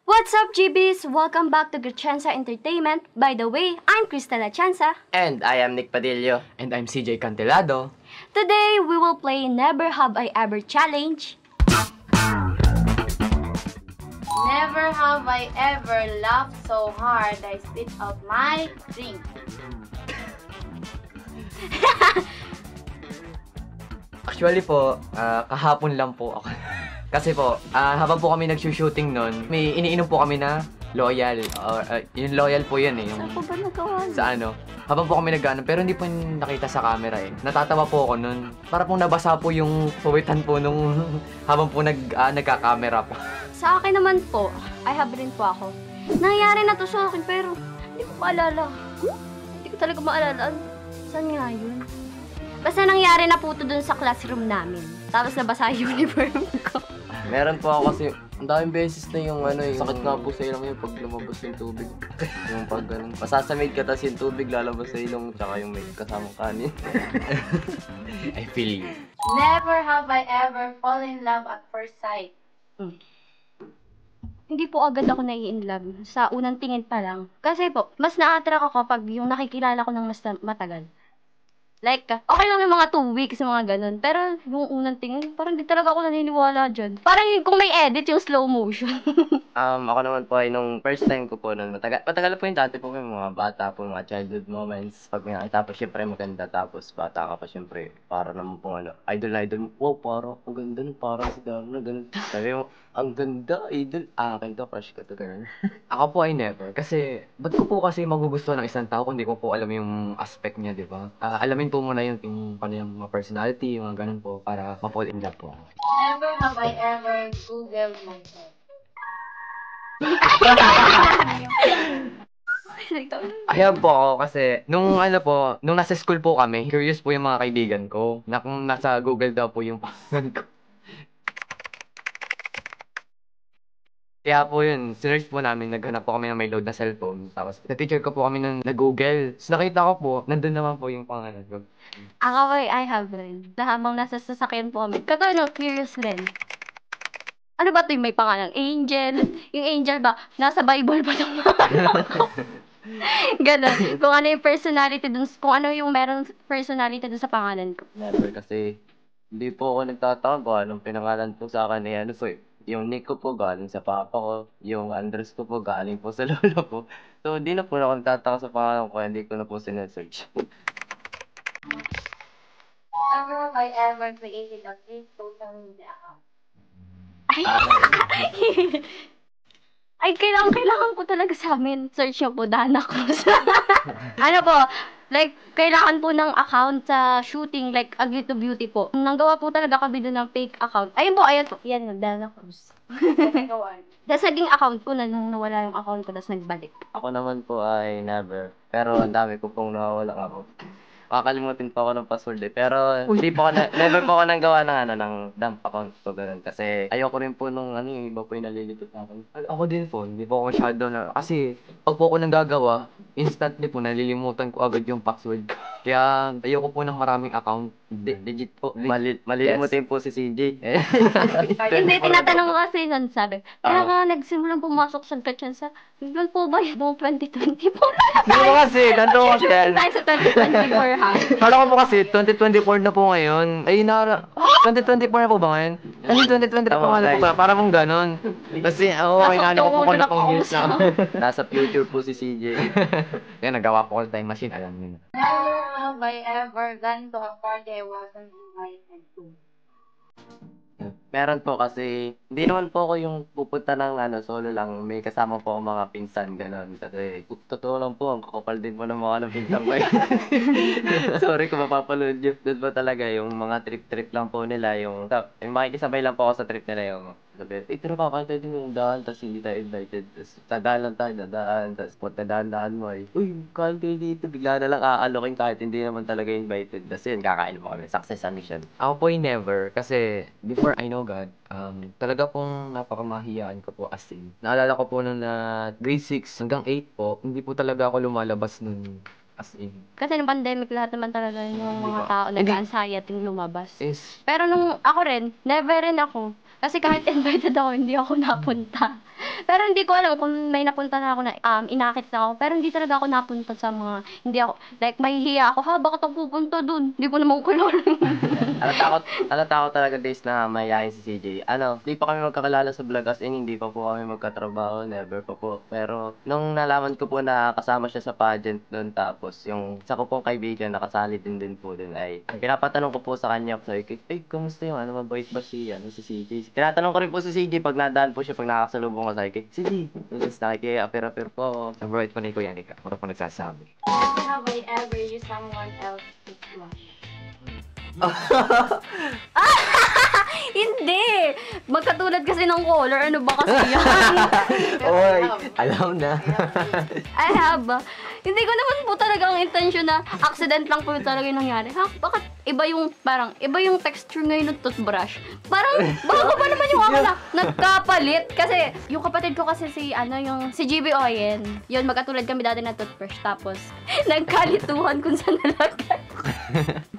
What's up, GBs? Welcome back to Gachansa Entertainment. By the way, I'm Cristela Chansa. And I am Nick Padillo. And I'm CJ Cantelado. Today, we will play Never Have I Ever Challenge. Never have I ever laughed so hard I spit out my drink. Actually po, kahapon lang po ako. Kasi po, habang po kami nag-shooting nun, may iniinom po kami na loyal. Yung loyal po yun eh. Saan po ba nagawa? Sa ano. Habang po kami nag-ano, pero hindi po yung nakita sa camera eh. Natatawa po ako nun. Para pong nabasa po yung puwitan po nung habang po nagka-camera po. Sa akin naman po, I have rin po ako. Nangyari na to sa akin pero hindi ko maalala. Hindi ko talaga maalala. Saan nga yun? Basta nangyari na po to dun sa classroom namin. Tapos nabasa yung uniform ko. Meron po ako kasi, ang daming beses na yung ano, yung sakit nga po sa ilong yung pag lumabas yung tubig. Yung pag ganun. Masasamid ka tas yung tubig lalabas sa ilong tsaka yung may kasamang kanin. I feel you. Never have I ever fallen in love at first sight. Hindi po agad ako nai-inlove sa unang tingin pa lang. Kasi po, mas na-attract ako pag yung nakikilala ko ng mas matagal. Like, okay lang yung mga 2 weeks, mga ganun. Pero yung unang tingin, parang di talaga ako naniniwala dyan. Parang kung may edit yung slow motion. Ako naman po ay nung first time ko po nun, matagal po yung dati po yung mga bata po, mga childhood moments. Pag may tapos syempre maganda, tapos bata ka pa syempre, para naman po ano, idol na idol mo, wow, parang ang ganda nun, parang si Darna, ganun. Sabi mo, ang ganda, idol, akin to, crush ka to, ganun. Ako po ay never. Kasi, ba't ko po kasi magugustuhan ng isang tao kung di ko po alam yung aspect niya, di ba? Alamin po muna yung paano yung mga personality, yung mga ganun po, para ma-fall in love po. Never have I ever Googled myself. Ayan po ako kasi, nung ano po, nung nasa school po kami, curious po yung mga kaibigan ko, na kung nasa Google daw po yung pangalan ko. Kaya po yun, sinerch po namin, naghanap po kami ng may load na cellphone. Tapos, na-teacher ko po kami ng na-google. So, nakita ko po, nandun naman po yung pangalan ko. Ako ay I have rin. Habang nasa sasakyan po kami. Kagano, curious rin. Ano ba ito yung may pangalang Angel? Yung Angel ba, nasa Bible ba ng Ganon. Kung ano yung personality dun, kung ano yung meron personality dun sa pangalan ko. Never kasi, hindi po ako nagtataka kung anong pinangalan po sa akin eh, ano po eh. Yung Nick ko po galing sa papa ko, yung Andres ko po galing po sa lolo ko. So, hindi na po ako nagtataka sa pangalan ko, hindi ko na po sinesearch. Never have I ever created a fake social media account. Ay, kailangan ko talaga sa amin. Search nyo po, Dana Cruz. Ano po, like, kailangan po ng account sa shooting, like, Agri to Beauty po. Nanggawa po talaga kami doon ng fake account. Ayun po, ayan po. Yan, Dana Cruz. Tapos naging account ko na nung nawala yung account ko, tapos nagbalik. Ako naman po ay never. Pero ang dami ko pong nawawala ako. Kakalimutin pa ako ng password eh. Pero hindi po ako never po ako nang gawa ng ng dump account ko ganun. Kasi ayoko rin po nung yung iba po yung nalilito sa akin. Ako din po, hindi po ako masyado na, kasi pag po ako nanggagawa, instantly po nalilimutan ko agad yung password. Kaya ayoko po ng maraming account. Legit po. Malilimutin po si CJ. Hindi, tinatanong ko kasi nun, sabi, kaya nga nagsimulang pumasok sa Gachansa, yun po ba yung 2024? Hindi po kasi, ganito po kasi. Tayo sa 2024 ha? Kala ko po kasi, 2024 na po ngayon. Ay, 2024 na po ba ngayon? Ano 2024 po nga na po ba? Para mong ganon. Kasi, kailangan ko po na pong years na. Nasa future po si CJ. Kaya nagawa po ko sa time machine, alam niyo na. Never have I ever gone to a party I wasn't invited to. Meron po kasi, hindi naman po ako yung pupunta ng solo lang. May kasama po ako mga pinsan, gano'n. Kasi, totoo lang po, ang kakapal din po ng mga pinsan ko. Sorry kung mapapanood yun. Doon po talaga, yung mga trip-trip lang po nila. Yung makikisabay lang po ako sa trip nila yung sabi, pero papantay din yung daan, tapos hindi tayo invited. Tapos, tadaan lang tayo, dadaan. Tapos, daan mo ay, uy, kain kayo dito. Bigla na lang aalokin kahit hindi naman talaga invited. Tapos yun, kakain po kami. Success ang mission. Ako po ay never, kasi before I know God, talaga pong napakamahiyaan ko po as in. Naalala ko po nung na grade 6 hanggang 8 po, hindi po talaga ako lumalabas nun as in. Kasi nung pandemic, lahat naman talaga yung mga tao nag-anxiety lumabas. Is, Pero nung ako rin, never rin ako. Kasi kahit invited ako, hindi ako napunta. Pero hindi ko alam kung may napunta na ako na inakit na ako. Pero hindi talaga ako napunta sa mga, hindi ako, like, mahihiya ako, bakit ako pupunta dun? Hindi ko naman kilala. Alata ako talaga days na mayayain si CJ. Hindi pa kami magkakilala sa vlog as in, hindi pa po kami magkatrabaho, never pa po. Pero nung nalaman ko po na kasama siya sa pageant nun, tapos yung isa ko pong kaibigan nakasali din po dun ay pinapatanong ko po sa kanya, sabi ko, kumusta yung mabait ba si CJ? Tinatanong ko rin po si CJ pag nadaan po siya, pag nakakasalubong ko sa CJ. Tapos nakiki-apir-apir po ako. Ang bait po ni Kuya Nika. Ano po nagsasabi? Never have I ever used someone else's toothbrush. Hindi! Magkatulad kasi ng color, ano ba kasi yan? Oy, alam na. I have. Hindi ko naman po talaga ang intention na accident lang po yung talaga yung nangyari. Bakit iba yung texture ngayon ng toothbrush? Parang, bago pa naman yung ako na nagkapalit. Kasi, yung kapatid ko kasi si GB Oyen. Yun, magkatulad kami dati ng toothbrush. Tapos, nagkalituhan kung saan nalagay.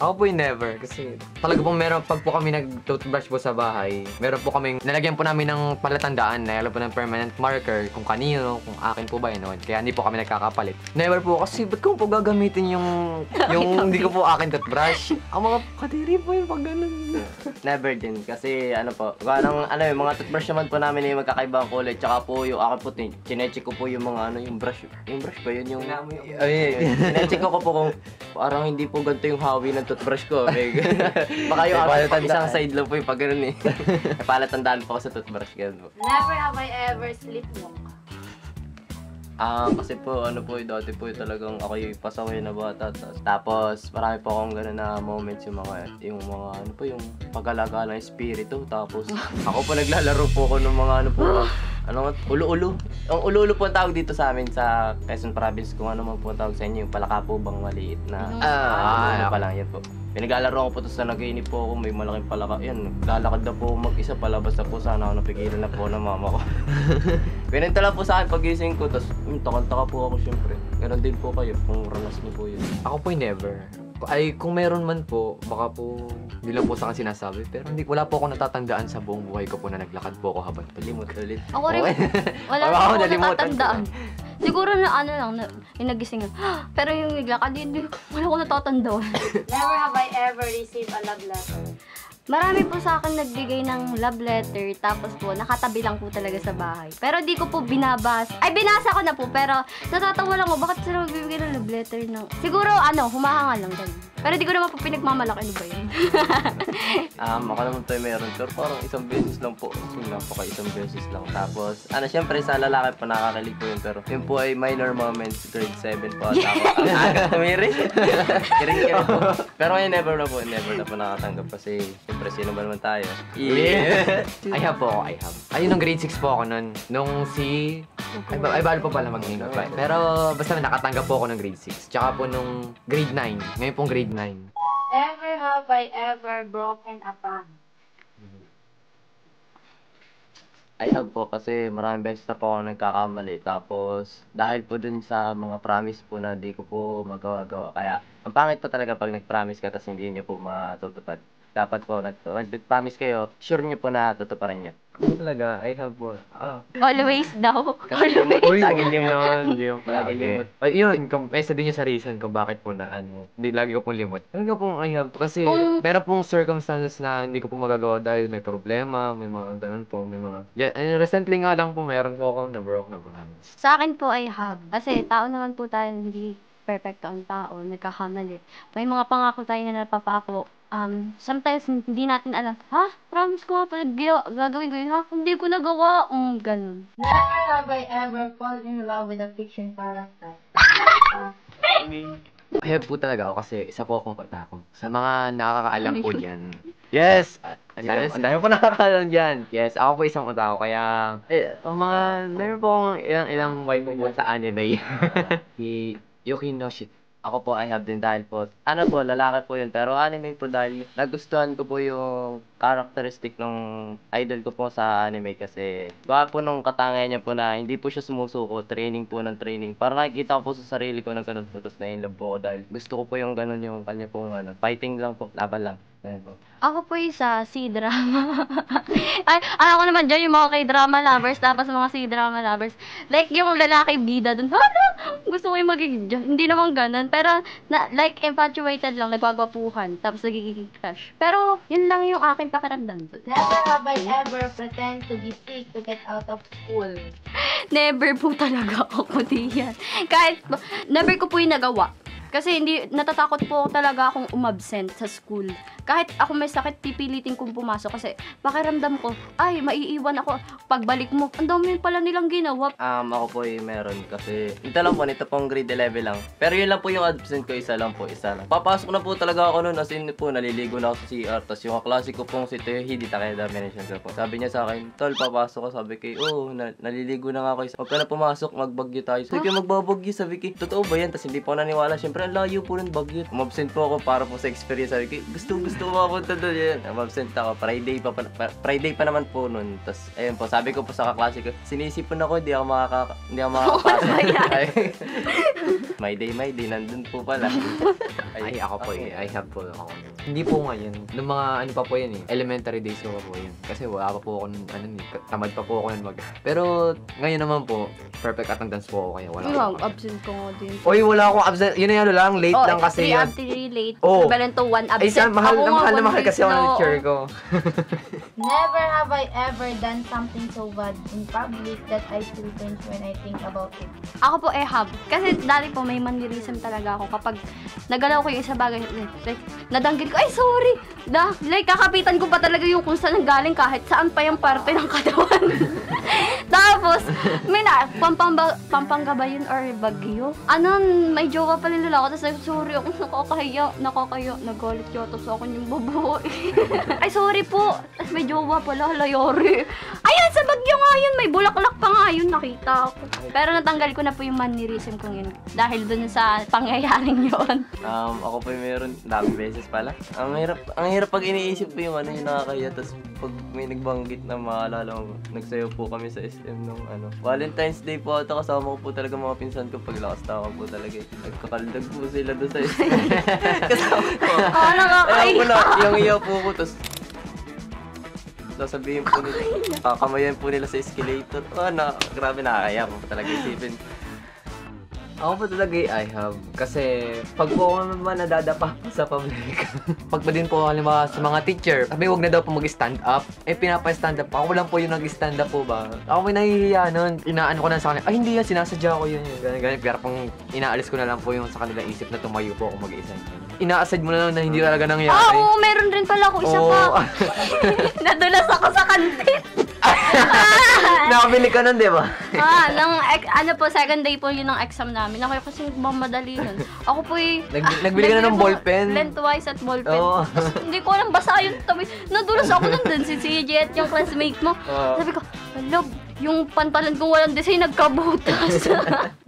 Ako po yung never. Kasi talaga pong pag po kami nag-toothbrush po sa bahay, meron po kami, nalagyan po namin ng palatandaan, nalagyan po ng permanent marker kung kanino, kung akin po ba yun. Kaya hindi po kami nagkakapalit. Never po kasi, ba't ko po gagamitin yung hindi ko po akin toothbrush? Ang mga kadiri po yung pag ganun. Never din. Kasi yung mga toothbrush naman po namin yung magkakaibang kulay. Tsaka po yung akin po, chinecheck ko po yung mga yung brush. Yung brush ba yun? Chinecheck ko po kung parang hindi po ganito yung hawi ng toothbrush ko. Baka yung isang side lang po yung pag ganun eh. Palatandaan po ako sa toothbrush. Ganun po. Never have I ever sleepwalk. Kasi po, dati po talagang ako yung pasaway na bata. Tapos, marami po akong gano'n na moments yung pag-alaga ng espiritu. Tapos, ako po naglalaro po ako ng mga ulo-ulo. Ang ulo-ulo po ang tawag dito sa amin sa Quezon Province. Kung ano man po ang tawag sa inyo, yung palakapubang maliit na pa lang yan po. Pinaglalaro ko po tapos na nag-iinip po ako, may malaking palaka. Yan, lalakad na po mag-isa, palabas na po sana ako, napigilan na po ng mama ko. Pinenta lang po sa akin pagising ko, tapos takal-taka po ako syempre. Ganon din po kayo, kung ranas niyo po yun. Ako po yung never. Kung meron man po, baka po hindi lang po sa akin sinasabi, pero wala po ako natatandaan sa buong buhay ko po na naglakad po ako habang Limot ulit. Ako rin, wala Ako, na ako nalimutan natatandaan. Siguro na yung nagising yun. Pero yung naglakad, wala ko natatandaan. Never have I ever received a love letter. Marami po sa akin nagbigay ng love letter, tapos po, nakatabi lang po talaga sa bahay. Pero di ko po binabasa. Ay, binasa ko na po, pero natatawa lang ko, bakit sila magbibigay ng love letter ng... Siguro, humahanga lang ganun. Pero di ko naman po pinagmamalaki, ano ba yun? Ako naman po meron, pero parang isang beses lang po. Isang beses lang. Tapos, syempre sa lalaki po nakakalig po yun, pero yun po ay minor moments, grade 7 po. Tapos, tumirin. Kiring po. Pero ngayon never na po nakatanggap kasi, syempre, sino ba naman tayo? Yeah. I have. Ayun, nung grade 6 po ako nun. Ay, balo pa pala mag-name. Pero basta nakatanggap po ako ng grade 6. Tsaka po nung grade 9. Ngayon pong grade 9. Never have I ever broken a pan. I have po kasi maraming beses na po ako nagkakamali. Tapos, dahil po dun sa mga promise po na di ko po magawa-gawa. Kaya, ang pangit po talaga pag nag-promise ka tapos hindi niyo po matutupad. Dapat po, nag-promise kayo, sure niyo po na tutuparan niyo. Talaga, I have po. Always daw. Always. Uy, laging limot naman. Yun, isa din yung sa reason kung bakit po na hindi lagi ko pong limot. Talaga pong I have. Kasi meron pong circumstances na hindi ko po magagawa dahil may problema, may mga ganun po, may mga... recently nga lang po, meron po akong na-broke na promise. Sa akin po ay have. Kasi tao naman po tayo, hindi perfecto ang tao, nagkakamali. May mga pangako tayo na napapako. Sometimes hindi natin alam, promise ko pala gagawin ko yun, hindi ko nagawa, ganun. Never have I ever fallen in love with a fiction character. I have po talaga ako kasi isa po akong patako. Sa mga nakakaalam po dyan. Yes! Ang dami po nakakaalam dyan. Yes, ako po isang utako. Kaya, meron po akong ilang wife po sa anime. Si Yuki no Shit. Ako po, I have din dahil po, lalaki po yun. Pero anime po dahil nagustuhan ko po yung characteristic ng idol ko po sa anime kasi baka po nung katangian niya po na hindi po siya sumusuko, training po ng training. Para nakikita ko po sa sarili ko na ganun po, tapos na-inlove po ako dahil gusto ko po yung ganun yung kanya po, fighting lang po, laban lang. Ayun po. Ako po isa, C-drama. Ay, alam ko naman dyan yung mga K-drama lovers, tapos mga C-drama lovers. Like, yung lalaki bida dun, hala, gusto ko yung magiging dyan. Hindi naman ganun. Pero, like, infatuated lang, nagwagwapuhan, tapos nagiging crush. Pero, yun lang yung aking pakiramdam. Never have I ever pretend to be sick to get out of school. Never po talaga ako diyan. Kahit, never ko po yung nagawa. Kasi natatakot po ako talaga akong umabsent sa school. Kahit ako may sakit, pipilitin kong pumasok kasi pakiramdam ko, ay, maiiwan ako. Pagbalik mo, ang dami pala nilang ginawa. Ako po meron kasi ito lang po, nito pong grade 11 lang. Pero yun lang po yung absent ko, isa lang. Papasok na po talaga ako noon, as in po, naliligo na ako sa CR. Tapos yung kaklase ko pong si Teo Hidi, Takeda, mention ko po. Sabi niya sa akin, tol, papasok ko. Sabi ko, naliligo na nga ako. Huwag ka na pumasok, magbagyo tayo. Sabi ko, magbabagyo. Sabi ko, totoo ba yan? Tapos hindi po naniwala. Siyempre, ang layo po ng bagyo. Umabsent po ako para po sa experience. Sabi ko, gusto ko makapunta doon yan. Umabsent ako. Friday pa naman po noon. Tapos, ayun po, sabi ko po sa kaklase ko, sinisipon ako, hindi ako makakapasok. My day, nandun po pala. Ay, ako po I have po ako. Hindi po ngayon. Nung mga ano pa po yan elementary days ko pa po yun. Kasi wala pa po ako tamad pa po ako nun Pero ngayon naman po, perfect attendance po ako kaya wala Wow, po. absent ko nga din. Oy, wala akong absent. Yun na lang, late lang kasi yun. 3 late. Oh. Equivalent to 1 Ay, absent. mahal Ako nga, na mahal 1 kasi ako ng week teacher na, ko. Never have I ever done something so bad in public that I still cringe when I think about it. Ako po hub. Kasi dati po may mannerism talaga ako kapag nagalaw ko yung isa bagay. Like, nadanggit ko, ay sorry! Like, kakapitan ko pa talaga yung kung saan galing kahit saan pa yung parte ng katawan. Tapos, may Pampanga ba yun or Baguio? May jowa pa rin ako. Tapos, sorry ako, nakakahiya. Nagalit yata sa akin yung babae. Ay, sorry po. Tapos, may jowa pala, layori. Ayun, sa Baguio nga yun. May bulaklak pa nga yun, nakita ko. Pero natanggal ko na po yung mannerism kong yun. Dahil dun sa pangyayaring yun. Ako po meron, dami beses pala. Ang hirap pag iniisip po yung yung nakakahiya. Tapos pag may nagbanggit na maalala ko, nagsayaw po kami sa SM nung Valentine's Day po ata, kasama ko po talaga mga pinsan ko. Paglakas tawa po talaga. Nagkakaldag po sila doon sa SM. Kasama ko. Ayaw ko na, yung iyaw po ko. Tapos sasabihin po nila, kakamayan po nila sa escalator. Grabe, nakakaya po talaga isipin. Ako po talaga I have. Kasi pag po ako naman nadadapa sa public. Pag pa din po halimbawa sa mga teacher, sabi huwag na daw po mag-stand up. Pinapa-stand up. Ako lang po yung nag-stand up po ba. Ako may nahihiya nun. Inaano ko na sa kanila. Ay hindi yan, sinasadya ko yun. Ganyan. Pero pang inaalis ko na lang po yung sa kanila isip na tumayo po ako mag-isa. Ina-aside mo na lang na hindi talaga nangyari. Oo, meron rin pala ako isa pa. Nadulas ako sa kantin. Nakabili ka nun, di ba? Second day po yun ng exam namin. Ako kasi mamadali nun. Ako po Nagbili ka na ng ballpen. Lengthwise at ballpen. Oo. Hindi ko alam, basa yun. Nadulas ako nun din, si CJ at yung classmate mo. Sabi ko, love, yung pantalon kong walang design, nagkabutas.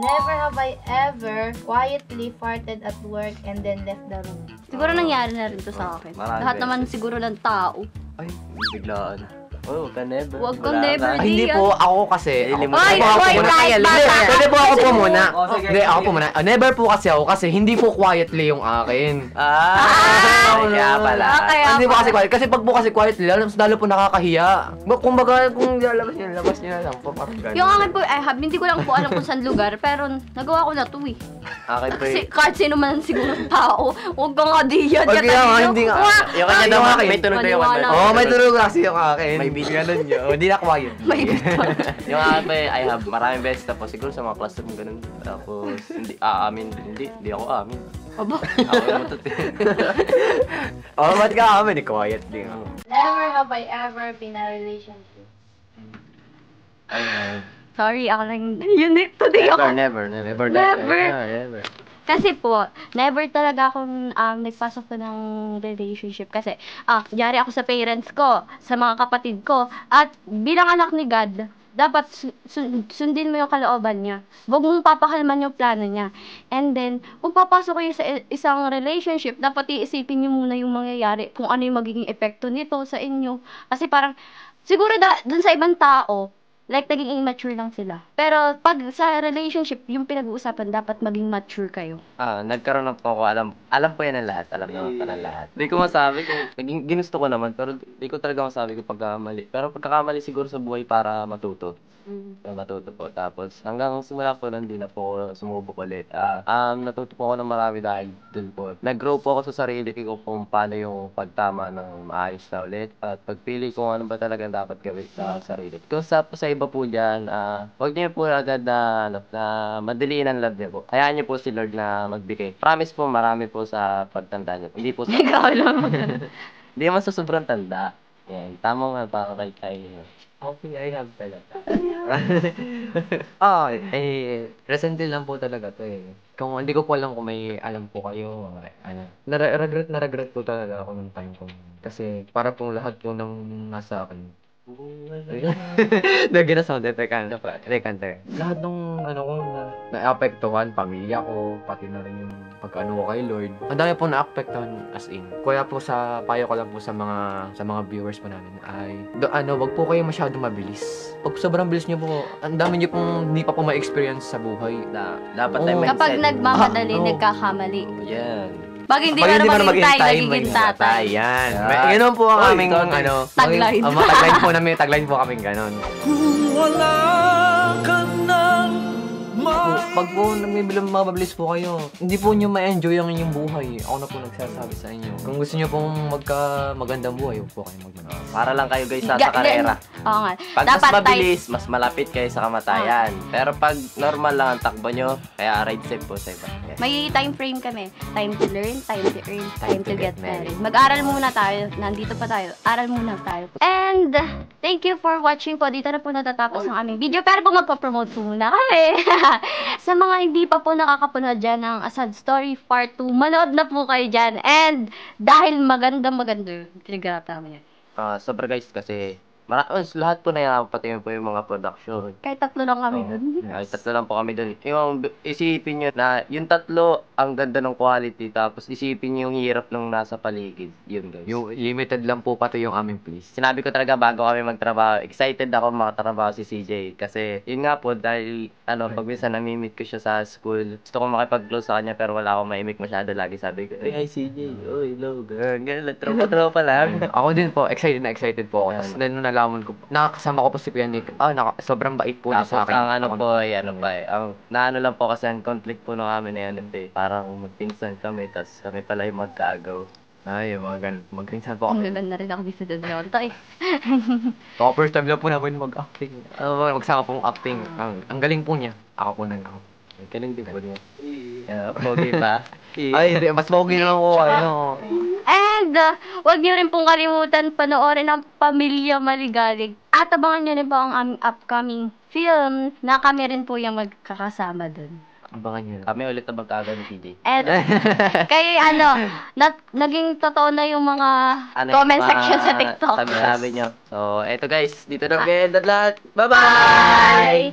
Never have I ever quietly farted at work and then left the room. Siguro nangyari na rin to sa akin. Marami Lahat beses. naman siguro ng tao. Ay, biglaan. Huwag ka never. Huwag kang Wala never. ka. Ay, hindi po. Ako kasi. Ay, Oy, kahit bata. Pwede po ako po muna. Oh, sige, Hindi, sige. ako po muna. Never po kasi ako kasi hindi po quietly yung akin. Kaya pala. Okay, Hindi po kasi quiet. Kasi pag po kasi quietly, lalo po nakakahiya. Kumbaga, kung labas niyo na lang po. Parang ganun. Yung akin po, hindi ko lang po alam kung saan lugar, pero nagawa ko na to eh. Akin po Kasi kahit sino man siguro tao, huwag ka nga diyan. Wag nga, hindi nga. yung kanya daw, yung akin. may tunog na yung Maniwala. Oo, may tunog kasi yung akin. May beat. Ganun yun. Hindi na quiet. May bitol. Yung akin pa, I have maraming beses tapos siguro sa mga classroom ganun. Tapos, hindi ako amin. Aba. Ako yung matutin. Ba't ka amin? Quiet din ako. Never have I ever been in a relationship. Sorry, ako lang. Today ako. Never. Kasi po, never talaga akong nagpasok ko ng relationship. Kasi, yari ako sa parents ko, sa mga kapatid ko. At bilang anak ni God, dapat sundin mo yung kalooban niya. Huwag mong papakalman yung plano niya. And then, kung papasok kayo sa isang relationship, dapat iisipin niyo muna yung mangyayari, kung ano yung magiging epekto nito sa inyo. Kasi parang, siguro dun sa ibang tao, Like, naging immature lang sila. Pero, pag sa relationship, yung pinag-uusapan, dapat maging mature kayo. Nagkaroon na po ako, alam po yan ng lahat, alam naman pa ng lahat. Hindi ko masabi kung, ginusto ko naman, pero di ko talaga masabi kung pagkakamali. Pero pagkakamali siguro sa buhay para matuto. Para matuto po. Tapos, hanggang simula po nun, di na po ako sumubok ulit. Natuto po ako ng marami dahil dun po. Nag-grow po ako sa sarili ko kung paano yung pagtama ng maayos na ulit. At pagpili kung ano ba talaga dapat gawin sa sarili. Kung sa iba po dyan, huwag niyo po agad na madaliin ang love niyo po. Hayaan niyo po si Lord na magbigay. Promise po, marami po sa pagtanda niyo. Hindi po sa... Grabe lang. Hindi naman sa sobrang tanda. Yan, tama nga para kay okay, I have talaga. Recently lang po talaga to eh. Kung hindi ko po alam kung may alam po kayo, regret po talaga ako nung time ko. Kasi para po lahat po ng nasa akin. Lagi na sound effect lahat nung ano ko naapektuhan, pamilya ko, pati na rin yung pagkaano ko kay Lord. Ang dami po naapektuhan as in. Kaya po payo ko lang po sa mga viewers po namin ay wag po kayo masyadong mabilis. Pag sobrang bilis niyo po, ang dami niyo pong hindi pa po ma-experience sa buhay. Dapat tayo mindset. Kapag nagmamadali, no. nagkakamali. Yan. Pag hindi mo na maghintay, nagiging tatay. Yan. Yan. Yun po ang Oy, aming tatay. Tagline. tagline po namin, tagline po kaming ganon. Pag po mababilis po kayo, hindi po nyo ma-enjoy ang inyong buhay. Ako na po nagsasabi sa inyo. Kung gusto nyo pong magandang buhay, huwag po kayo magmamalas. Para lang kayo guys sa karera. Oo nga. Pag Dapat mas mabilis, mas malapit kayo sa kamatayan. Pero pag normal lang ang takbo nyo, kaya ride safe po sa iba. Yan. May time frame kami. Time to learn, time to earn, time to get married. Mag-aral muna tayo. Nandito pa tayo. Aral muna tayo. And, thank you for watching po. Dito na po natatapos ang aming video. Pero po magpa-promote po muna kami. Sa mga hindi pa po nakakapanood dyan ng A Sad Story Part 2, manood na po kayo dyan. And, dahil maganda, tinagarap namin yan. Sobra guys kasi lahat po na yan, pati po yung mga production. Kahit 3 lang kami dun. Ay, 3 lang po kami doon. Yung isipin nyo na yung 3 ang ganda ng quality, tapos isipin nyo yung hirap ng nasa paligid. Yun guys. Yung limited lang po pati yung aming place. Sinabi ko talaga bago kami magtrabaho, excited ako makatrabaho si CJ. Kasi yun nga po, dahil pag minsan namimit ko siya sa school, gusto ko makipag-close sa kanya pero wala akong maimik masyado lagi. Sabi ko, hi CJ, hello girl, ganun, tropa lang. Ako din po, excited po ako. Tapos nung nalaman ko, nakakasama ko po si Kuya Nick. Sobrang bait po niya sa Tapos akin. ang naano lang po kasi ang conflict po ng amin na yan, parang magpinsan kami, tapos kami pala yung magkaagaw. Ay, magrinsan po Ang kami. galan na rin ako dito sa Toronto eh. First time lang po namin mag-acting. Magsama pong acting. Ang galing po niya. Ako po na ako. Galing din po niya. Pogi pa. Ay, hindi. Mas pogi naman po ano. And, wag niyo rin pong kalimutan panoorin ang Pamilya Maligalig. At abangan niyo rin po ang aming upcoming film na kami rin po yung magkakasama dun. Abangan niyo. Kami ulit na magkaaga ni CJ. And, kaya naging totoo na yung mga comment section sa TikTok. Sabi nyo. So, eto guys, dito na mag-end at lahat. Bye-bye! Bye!